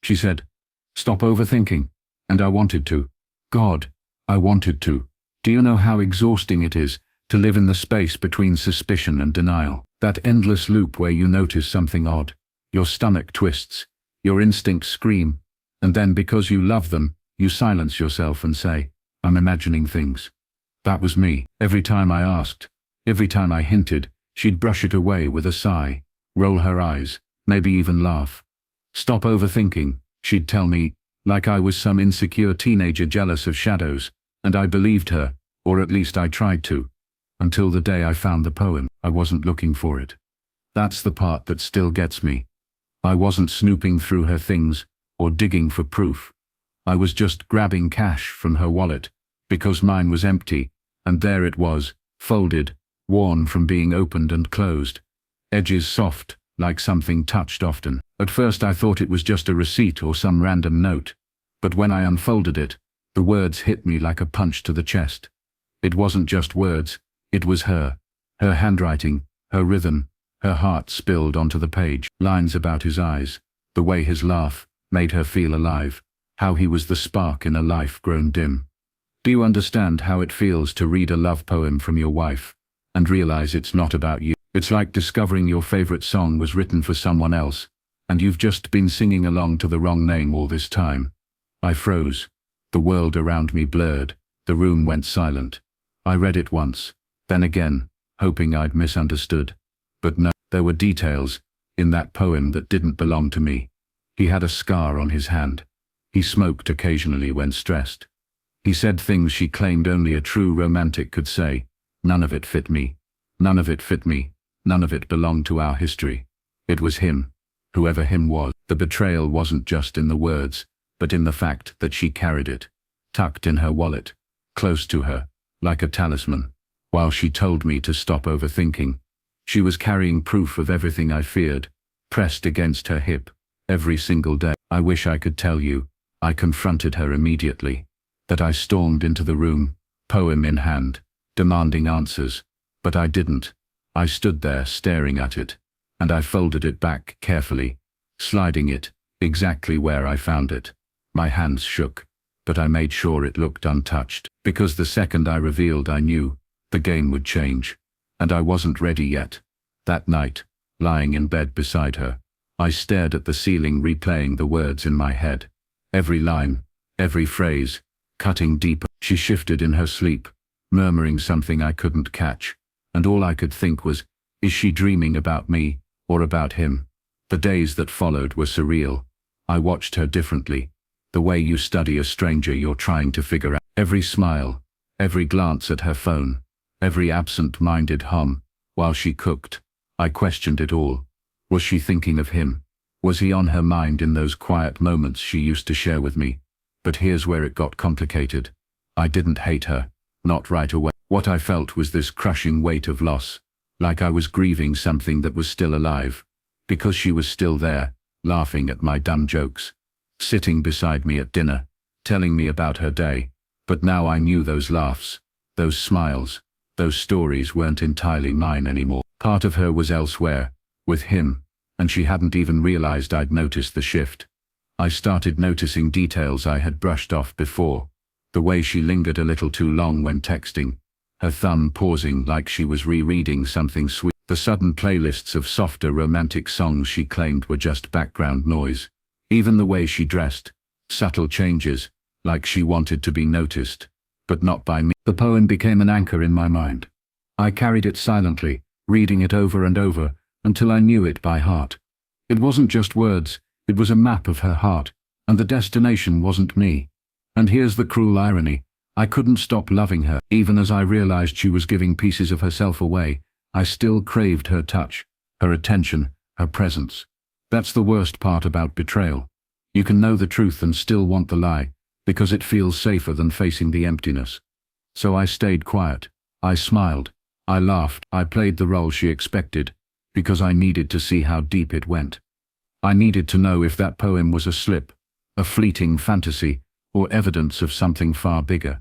She said, "Stop overthinking." And I wanted to. God, I wanted to. Do you know how exhausting it is to live in the space between suspicion and denial? That endless loop where you notice something odd, your stomach twists, your instincts scream, and then because you love them, you silence yourself and say, "I'm imagining things." That was me. Every time I asked, every time I hinted, she'd brush it away with a sigh, roll her eyes, maybe even laugh. "Stop overthinking," she'd tell me, like I was some insecure teenager jealous of shadows, and I believed her, or at least I tried to. Until the day I found the poem. I wasn't looking for it. That's the part that still gets me. I wasn't snooping through her things, or digging for proof. I was just grabbing cash from her wallet, because mine was empty, and there it was, folded, worn from being opened and closed. Edges soft, like something touched often. At first I thought it was just a receipt or some random note, but when I unfolded it, the words hit me like a punch to the chest. It wasn't just words, it was her handwriting, her rhythm, her heart spilled onto the page. Lines about his eyes, the way his laugh made her feel alive, how he was the spark in a life grown dim. Do you understand how it feels to read a love poem from your wife and realize it's not about you? It's like discovering your favorite song was written for someone else, and you've just been singing along to the wrong name all this time. I froze. The world around me blurred. The room went silent. I read it once, then again, hoping I'd misunderstood. But no, there were details in that poem that didn't belong to me. He had a scar on his hand. He smoked occasionally when stressed. He said things she claimed only a true romantic could say. None of it fit me. None of it fit me. None of it belonged to our history. It was him, whoever him was. The betrayal wasn't just in the words, but in the fact that she carried it, tucked in her wallet, close to her, like a talisman. While she told me to stop overthinking, she was carrying proof of everything I feared, pressed against her hip, every single day. I wish I could tell you, I confronted her immediately, that I stormed into the room, poem in hand, demanding answers, but I didn't. I stood there staring at it, and I folded it back carefully, sliding it exactly where I found it. My hands shook, but I made sure it looked untouched, because the second I revealed I knew, the game would change, and I wasn't ready yet. That night, lying in bed beside her, I stared at the ceiling replaying the words in my head. Every line, every phrase, cutting deeper. She shifted in her sleep, murmuring something I couldn't catch, and all I could think was, is she dreaming about me, or about him? The days that followed were surreal. I watched her differently, the way you study a stranger you're trying to figure out. Every smile, every glance at her phone, every absent-minded hum, while she cooked. I questioned it all. Was she thinking of him? Was he on her mind in those quiet moments she used to share with me? But here's where it got complicated. I didn't hate her, not right away. What I felt was this crushing weight of loss, like I was grieving something that was still alive, because she was still there, laughing at my dumb jokes, sitting beside me at dinner, telling me about her day. But now I knew those laughs, those smiles, those stories weren't entirely mine anymore. Part of her was elsewhere, with him, and she hadn't even realized I'd noticed the shift. I started noticing details I had brushed off before, the way she lingered a little too long when texting, her thumb pausing like she was rereading something sweet, the sudden playlists of softer romantic songs she claimed were just background noise, even the way she dressed, subtle changes, like she wanted to be noticed, but not by me. The poem became an anchor in my mind. I carried it silently, reading it over and over, until I knew it by heart. It wasn't just words, it was a map of her heart, and the destination wasn't me. And here's the cruel irony. I couldn't stop loving her. Even as I realized she was giving pieces of herself away, I still craved her touch, her attention, her presence. That's the worst part about betrayal. You can know the truth and still want the lie, because it feels safer than facing the emptiness. So I stayed quiet. I smiled. I laughed. I played the role she expected, because I needed to see how deep it went. I needed to know if that poem was a slip, a fleeting fantasy, or evidence of something far bigger.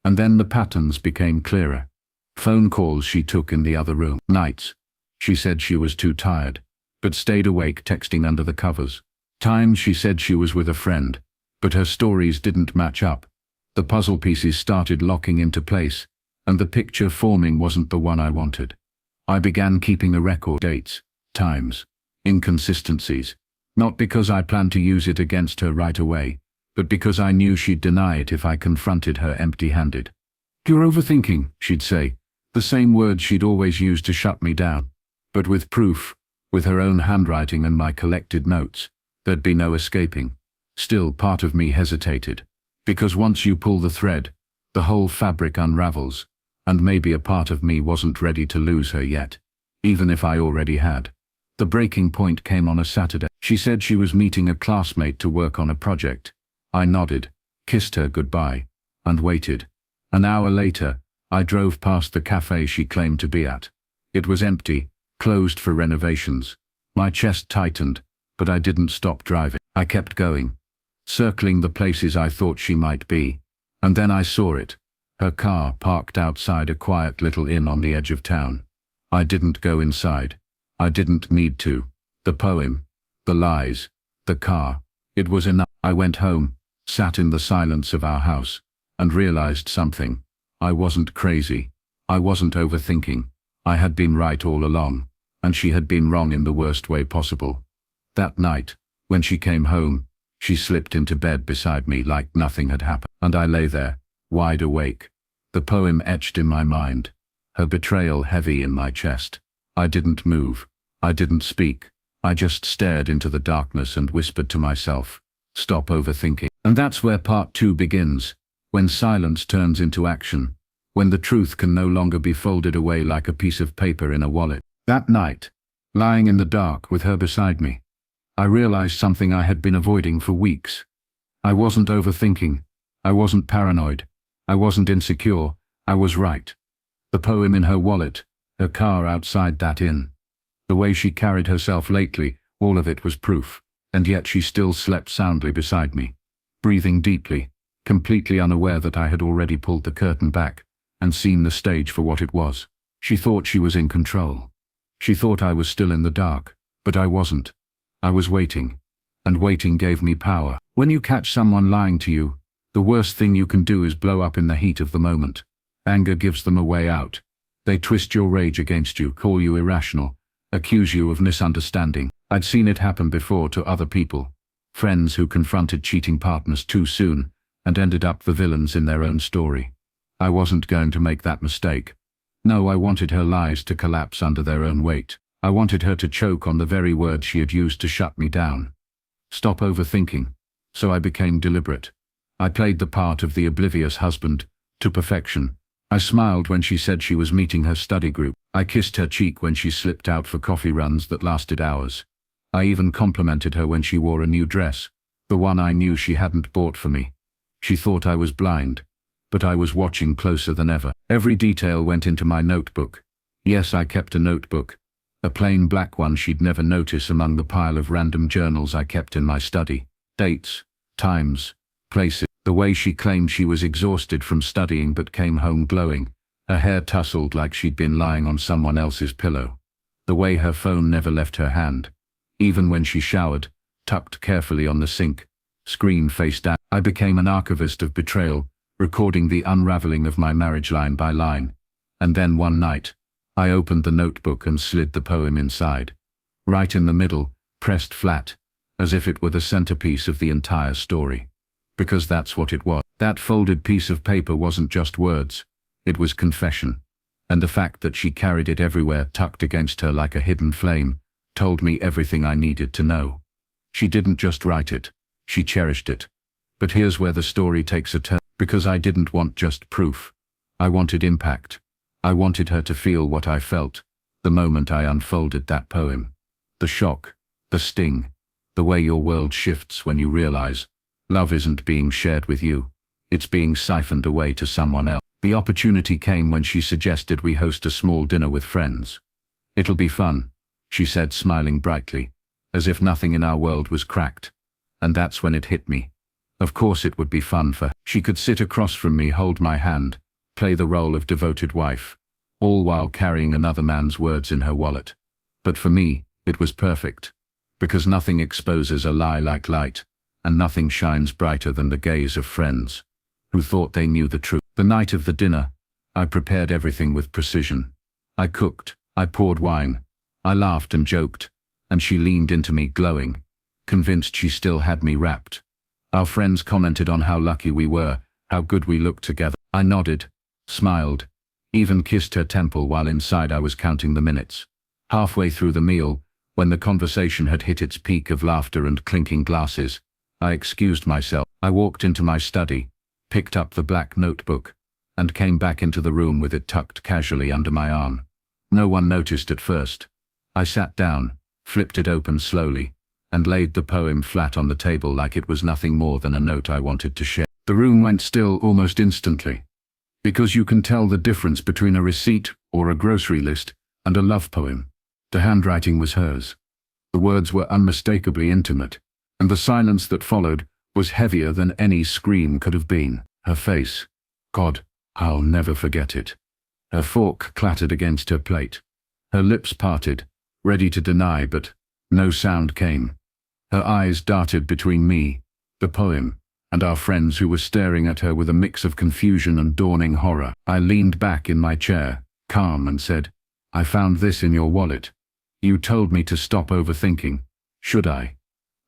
And then the patterns became clearer. Phone calls she took in the other room. Nights. She said she was too tired, but stayed awake texting under the covers. Times she said she was with a friend, but her stories didn't match up. The puzzle pieces started locking into place, and the picture forming wasn't the one I wanted. I began keeping a record: dates, times, inconsistencies. Not because I planned to use it against her right away, but because I knew she'd deny it if I confronted her empty-handed. "You're overthinking," she'd say, the same words she'd always used to shut me down. But with proof, with her own handwriting and my collected notes, there'd be no escaping. Still, part of me hesitated, because once you pull the thread, the whole fabric unravels, and maybe a part of me wasn't ready to lose her yet, even if I already had. The breaking point came on a Saturday. She said she was meeting a classmate to work on a project. I nodded, kissed her goodbye, and waited. An hour later, I drove past the cafe she claimed to be at. It was empty, closed for renovations. My chest tightened, but I didn't stop driving. I kept going, circling the places I thought she might be. And then I saw it. Her car parked outside a quiet little inn on the edge of town. I didn't go inside. I didn't need to. The poem, the lies, the car, it was enough. I went home, sat in the silence of our house, and realized something. I wasn't crazy. I wasn't overthinking. I had been right all along, and she had been wrong in the worst way possible. That night, when she came home, she slipped into bed beside me like nothing had happened, and I lay there, wide awake, the poem etched in my mind, her betrayal heavy in my chest. I didn't move. I didn't speak. I just stared into the darkness and whispered to myself, "Stop overthinking." And that's where part 2 begins, when silence turns into action, when the truth can no longer be folded away like a piece of paper in a wallet. That night, lying in the dark with her beside me, I realized something I had been avoiding for weeks. I wasn't overthinking. I wasn't paranoid. I wasn't insecure. I was right. The poem in her wallet, her car outside that inn, the way she carried herself lately, all of it was proof. And yet she still slept soundly beside me, breathing deeply, completely unaware that I had already pulled the curtain back and seen the stage for what it was. She thought she was in control. She thought I was still in the dark, but I wasn't. I was waiting, and waiting gave me power. When you catch someone lying to you, the worst thing you can do is blow up in the heat of the moment. Anger gives them a way out. They twist your rage against you, call you irrational, accuse you of misunderstanding. I'd seen it happen before to other people. Friends who confronted cheating partners too soon and ended up the villains in their own story. I wasn't going to make that mistake. No, I wanted her lies to collapse under their own weight. I wanted her to choke on the very words she had used to shut me down. Stop overthinking. So I became deliberate. I played the part of the oblivious husband to perfection. I smiled when she said she was meeting her study group. I kissed her cheek when she slipped out for coffee runs that lasted hours. I even complimented her when she wore a new dress, the one I knew she hadn't bought for me. She thought I was blind, but I was watching closer than ever. Every detail went into my notebook. Yes, I kept a notebook, a plain black one she'd never notice among the pile of random journals I kept in my study. Dates, times, places. The way she claimed she was exhausted from studying but came home glowing, her hair tousled like she'd been lying on someone else's pillow. The way her phone never left her hand, even when she showered, tucked carefully on the sink, screen face down. I became an archivist of betrayal, recording the unraveling of my marriage line by line. And then one night, I opened the notebook and slid the poem inside. Right in the middle, pressed flat, as if it were the centerpiece of the entire story. Because that's what it was. That folded piece of paper wasn't just words, it was confession. And the fact that she carried it everywhere tucked against her like a hidden flame, told me everything I needed to know. She didn't just write it, she cherished it. But here's where the story takes a turn, because I didn't want just proof. I wanted impact. I wanted her to feel what I felt, the moment I unfolded that poem. The shock, the sting, the way your world shifts when you realize, love isn't being shared with you, it's being siphoned away to someone else. The opportunity came when she suggested we host a small dinner with friends. "It'll be fun," she said, smiling brightly, as if nothing in our world was cracked. And that's when it hit me. Of course it would be fun for her. She could sit across from me, hold my hand, play the role of devoted wife, all while carrying another man's words in her wallet. But for me, it was perfect. Because nothing exposes a lie like light, and nothing shines brighter than the gaze of friends who thought they knew the truth. The night of the dinner, I prepared everything with precision. I cooked, I poured wine, I laughed and joked, and she leaned into me glowing, convinced she still had me wrapped. Our friends commented on how lucky we were, how good we looked together. I nodded, smiled, even kissed her temple while inside I was counting the minutes. Halfway through the meal, when the conversation had hit its peak of laughter and clinking glasses, I excused myself. I walked into my study, picked up the black notebook, and came back into the room with it tucked casually under my arm. No one noticed at first. I sat down, flipped it open slowly, and laid the poem flat on the table like it was nothing more than a note I wanted to share. The room went still almost instantly, because you can tell the difference between a receipt or a grocery list and a love poem. The handwriting was hers. The words were unmistakably intimate, and the silence that followed was heavier than any scream could have been. Her face, God, I'll never forget it. Her fork clattered against her plate. Her lips parted, ready to deny, but no sound came. Her eyes darted between me, the poem, and our friends who were staring at her with a mix of confusion and dawning horror. I leaned back in my chair, calm, and said, I found this in your wallet. You told me to stop overthinking. Should I?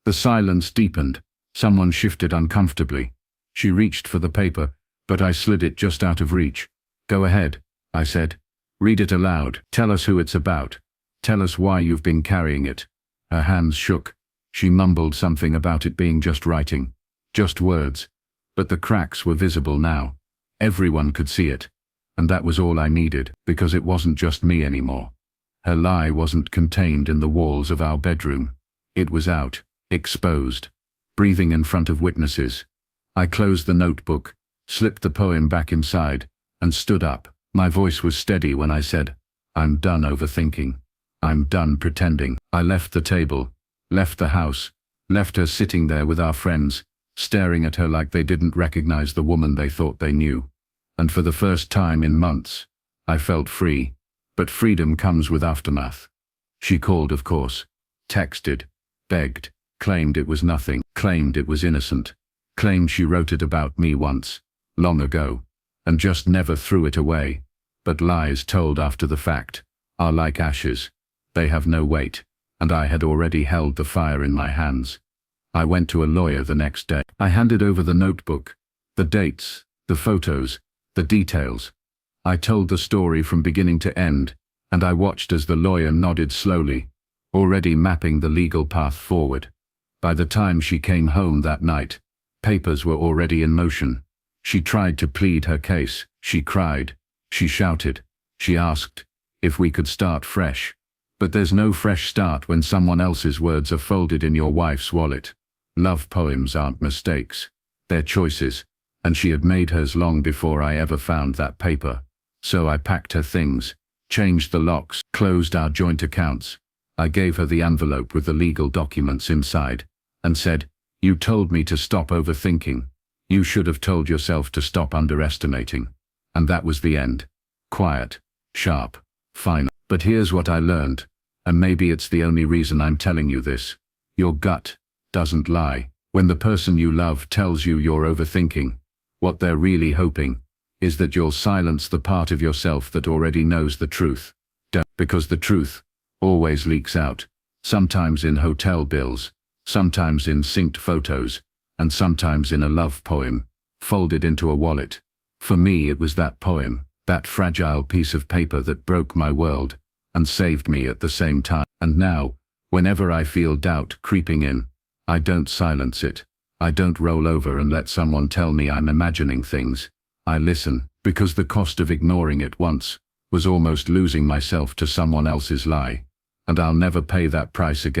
The silence deepened. Someone shifted uncomfortably. She reached for the paper, but I slid it just out of reach. Go ahead, I said. Read it aloud. Tell us who it's about. Tell us why you've been carrying it. Her hands shook. She mumbled something about it being just writing. Just words. But the cracks were visible now. Everyone could see it. And that was all I needed, because it wasn't just me anymore. Her lie wasn't contained in the walls of our bedroom. It was out, exposed, breathing in front of witnesses. I closed the notebook, slipped the poem back inside, and stood up. My voice was steady when I said, I'm done overthinking. I'm done pretending. I left the table, left the house, left her sitting there with our friends, staring at her like they didn't recognize the woman they thought they knew. And for the first time in months, I felt free. But freedom comes with aftermath. She called, of course, texted, begged, claimed it was nothing, claimed it was innocent, claimed she wrote it about me once, long ago, and just never threw it away. But lies told after the fact are like ashes. They have no weight, and I had already held the fire in my hands. I went to a lawyer the next day. I handed over the notebook, the dates, the photos, the details. I told the story from beginning to end, and I watched as the lawyer nodded slowly, already mapping the legal path forward. By the time she came home that night, papers were already in motion. She tried to plead her case. She cried. She shouted. She asked if we could start fresh. But there's no fresh start when someone else's words are folded in your wife's wallet. Love poems aren't mistakes. They're choices, and she had made hers long before I ever found that paper. So I packed her things, changed the locks, closed our joint accounts. I gave her the envelope with the legal documents inside, and said, You told me to stop overthinking. You should have told yourself to stop underestimating. And that was the end. Quiet, sharp, final. But here's what I learned, and maybe it's the only reason I'm telling you this. Your gut doesn't lie. When the person you love tells you you're overthinking, what they're really hoping is that you'll silence the part of yourself that already knows the truth. Because the truth always leaks out, sometimes in hotel bills, sometimes in synced photos, and sometimes in a love poem, folded into a wallet. For me it was that poem, that fragile piece of paper that broke my world, and saved me at the same time. And now, whenever I feel doubt creeping in, I don't silence it. I don't roll over and let someone tell me I'm imagining things. I listen, because the cost of ignoring it once was almost losing myself to someone else's lie, and I'll never pay that price again.